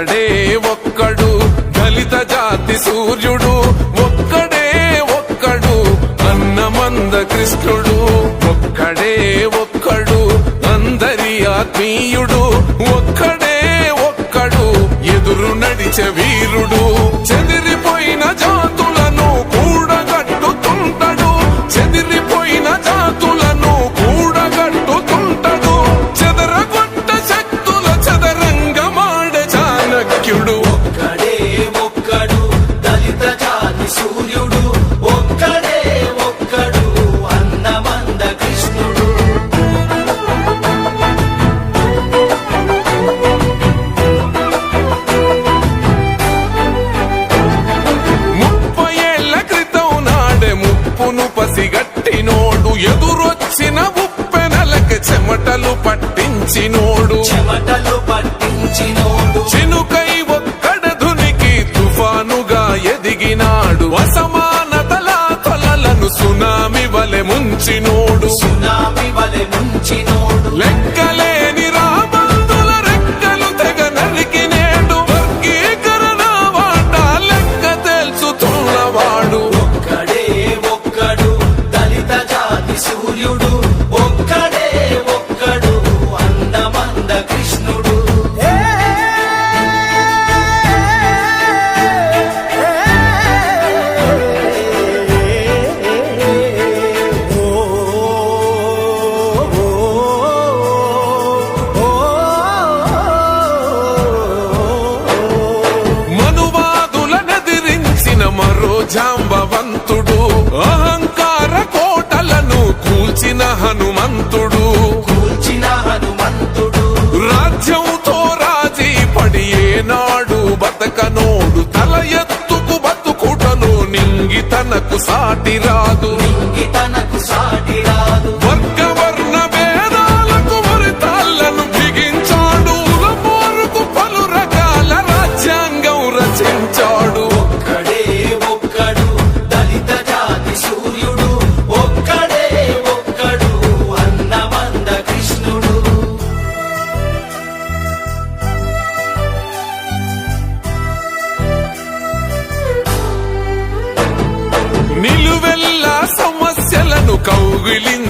ఒక్కడే ఒక్కడు దళిత జాతి సూర్యుడు, ఒక్కడే ఒక్కడు అన్నమంద కృష్ణుడు, ఒక్కడే ఒక్కడు అందరి ఆత్మీయుడు, ఒక్కడే ఒక్కడు ఎదురు నడిచే వీరుడు. చెదిరిపోయిన జాతులను కూడగట్టుతుంటడు, చెదిరిపోయిన జాతులను కూడగట్టుతుంటడు, చెదరగొట్ట శక్తుల చదరంగమాడే చాణక్యుడు. ఒక్కడే ఒక్కడు దళిత జాతి సూర్యుడు, ఒక్కడే ఒక్కడు అన్నమంద కృష్ణుడు. ముప్పును పసిగట్టినోడు, ఎదురొచ్చిన ఉప్పెనలకి చెమటలు పట్టించినోడు, చెమటలు పట్టించినోడు, చినుకై ఒక్కడ ధునికి తుఫానుగా ఎదిగినాడు, అసమానతల కొలలను సునామి వలె ముంచినోడు, సునామి వలె ముంచినోడు. లెక్కలేని రాబందుల రెక్కలు తెగ నరికినేడు, వర్గీకరణ వాట లెక్క తెలుసుతున్నవాడు. ఒక్కడే ఒక్కడు దళిత జాతి సూర్యుడు, ఒక్కడే ఒక్కడు అందమంద కృష్ణుడు. మనువాదులనెదిరించిన మరో జాంబవంతుడు, అహంకార కోటలను కూల్చిన హనుమంతుడు, కూల్చిన హనుమంతుడు, రాజ్యంతో రాజీ పడి ఏనాడు బతకనోడు, తల ఎత్తుకు బతుకుటను నింగి తనకు సాటి రాదు, నింగి తనకు సాటి రాదు. వర్గవర్ణ భేదాలకు ఉరితాళ్లను బిగించాడు, పోరుకు పలు రకాల రాజ్యాంగం రచించాడు. ఒక్కడే ఒక్కడు దళిత జాతి సూర్యుడు, ఒక్కడే ఒక్కడు అన్నమంద కృష్ణుడు. నిలువెల్లా సమస్యలను కౌగిలించి